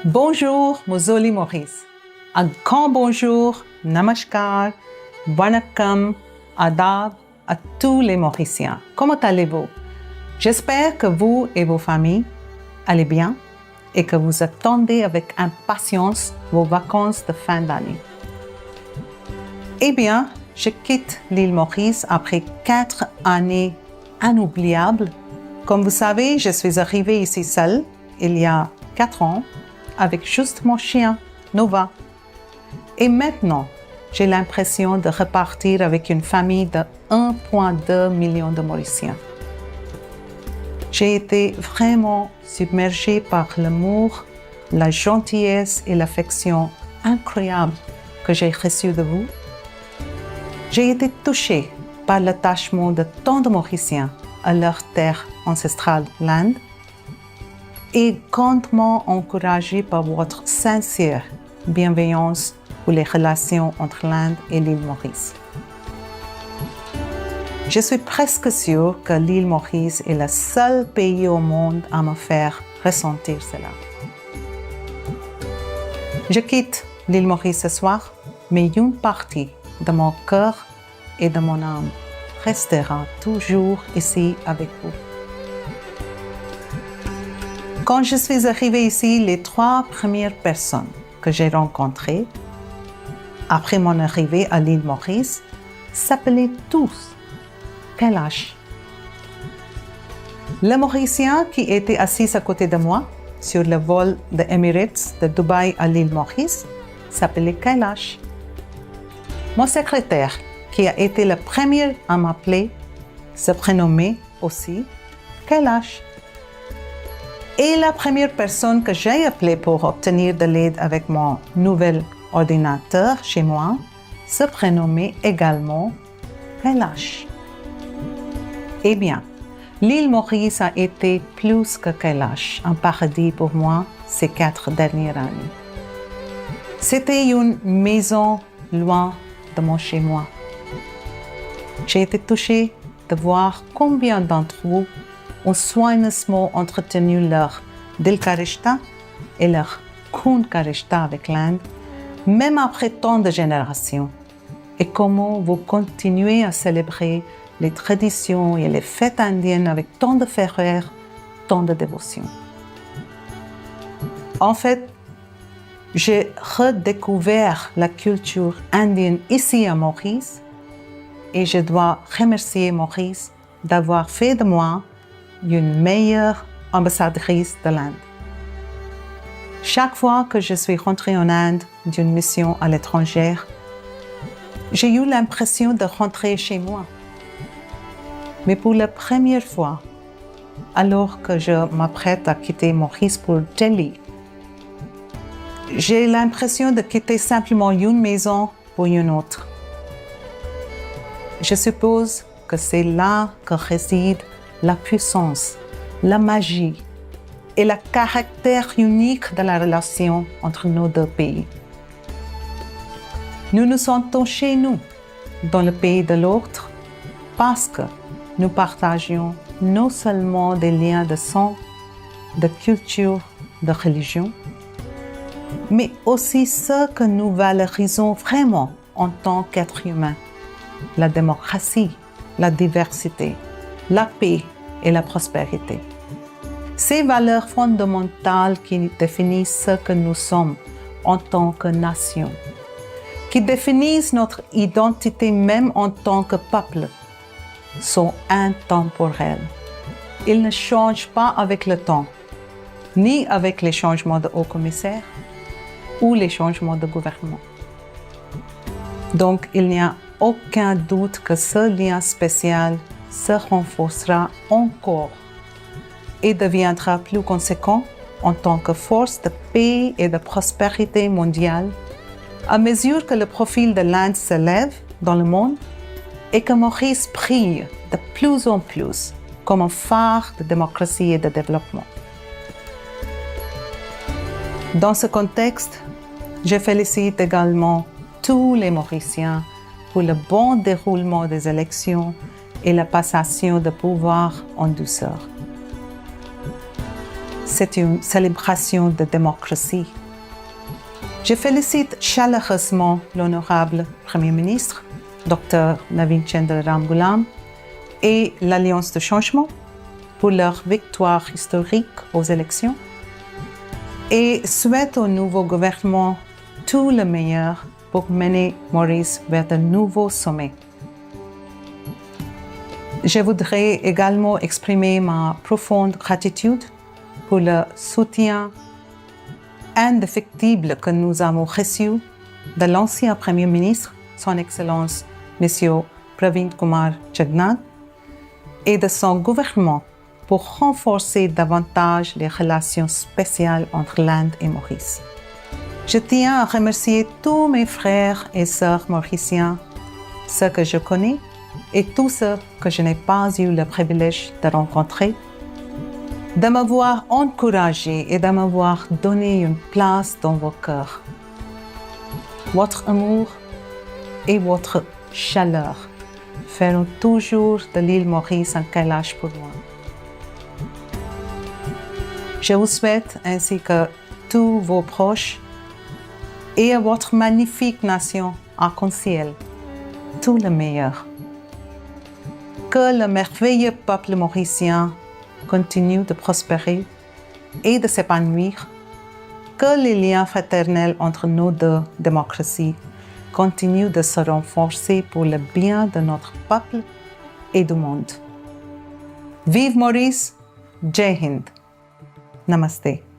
Bonjour, Mozoli Maurice. Un grand bonjour, namaskar, vanakkam, adab à tous les Mauriciens. Comment allez-vous? J'espère que vous et vos familles allez bien et que vous attendez avec impatience vos vacances de fin d'année. Eh bien, je quitte l'île Maurice après 4 années inoubliables. Comme vous savez, je suis arrivée ici seule il y a 4 ans avec juste mon chien, Nova. Et maintenant, j'ai l'impression de repartir avec une famille de 1,2 million de Mauriciens. J'ai été vraiment submergée par l'amour, la gentillesse et l'affection incroyable que j'ai reçue de vous. J'ai été touchée par l'attachement de tant de Mauriciens à leur terre ancestrale, l'Inde, et grandement encouragée par votre sincère bienveillance pour les relations entre l'Inde et l'île Maurice. Je suis presque sûre que l'île Maurice est le seul pays au monde à me faire ressentir cela. Je quitte l'île Maurice ce soir, mais une partie de mon cœur et de mon âme restera toujours ici avec vous. Quand je suis arrivée ici, les 3 premières personnes que j'ai rencontrées après mon arrivée à l'île Maurice s'appelaient tous Kailash. Le Mauricien qui était assis à côté de moi sur le vol de Emirates de Dubaï à l'île Maurice s'appelait Kailash. Mon secrétaire, qui a été le premier à m'appeler, se prénommait aussi Kailash. Et la première personne que j'ai appelée pour obtenir de l'aide avec mon nouvel ordinateur chez moi se prénommait également Kailash. Eh bien, l'île Maurice a été plus que Kailash, un paradis pour moi ces 4 dernières années. C'était une maison loin de mon chez-moi. J'ai été touchée de voir combien d'entre vous ont soigneusement entretenu leur Dilka Rishta et leur Khoonka Rishta avec l'Inde, même après tant de générations, et comment vous continuez à célébrer les traditions et les fêtes indiennes avec tant de ferveur, tant de dévotion. En fait, j'ai redécouvert la culture indienne ici à Maurice et je dois remercier Maurice d'avoir fait de moi une meilleure ambassadrice de l'Inde. Chaque fois que je suis rentrée en Inde d'une mission à l'étranger, j'ai eu l'impression de rentrer chez moi. Mais pour la première fois, alors que je m'apprête à quitter Maurice pour Delhi, j'ai l'impression de quitter simplement une maison pour une autre. Je suppose que c'est là que réside la puissance, la magie et le caractère unique de la relation entre nos 2 pays. Nous nous sentons chez nous, dans le pays de l'autre, parce que nous partageons non seulement des liens de sang, de culture, de religion, mais aussi ce que nous valorisons vraiment en tant qu'êtres humains, la démocratie, la diversité, la paix et la prospérité. Ces valeurs fondamentales qui définissent ce que nous sommes en tant que nation, qui définissent notre identité même en tant que peuple, sont intemporelles. Ils ne changent pas avec le temps, ni avec les changements de haut-commissaire ou les changements de gouvernement. Donc, il n'y a aucun doute que ce lien spécial se renforcera encore et deviendra plus conséquent en tant que force de paix et de prospérité mondiale à mesure que le profil de l'Inde s'élève dans le monde et que Maurice brille de plus en plus comme un phare de démocratie et de développement. Dans ce contexte, je félicite également tous les Mauriciens pour le bon déroulement des élections et la passation de pouvoir en douceur. c'est une célébration de démocratie. Je félicite chaleureusement l'honorable Premier ministre, Dr Navin Chandra Ramgoolam, et l'Alliance de changement pour leur victoire historique aux élections et souhaite au nouveau gouvernement tout le meilleur pour mener Maurice vers de nouveaux sommets. Je voudrais également exprimer ma profonde gratitude pour le soutien indéfectible que nous avons reçu de l'ancien Premier ministre, Son Excellence M. Pravin Kumar Jagnnath, et de son gouvernement pour renforcer davantage les relations spéciales entre l'Inde et Maurice. Je tiens à remercier tous mes frères et sœurs mauriciens, ceux que je connais et tous ceux que je n'ai pas eu le privilège de rencontrer, de m'avoir encouragé et de m'avoir donné une place dans vos cœurs. Votre amour et votre chaleur feront toujours de l'île Maurice un Kailash pour moi. Je vous souhaite, ainsi que tous vos proches, et à votre magnifique nation arc-en-ciel, tout le meilleur. Que le merveilleux peuple mauricien continue de prospérer et de s'épanouir. Que les liens fraternels entre nos deux démocraties continuent de se renforcer pour le bien de notre peuple et du monde. Vive Maurice! Jai Hind! Namaste.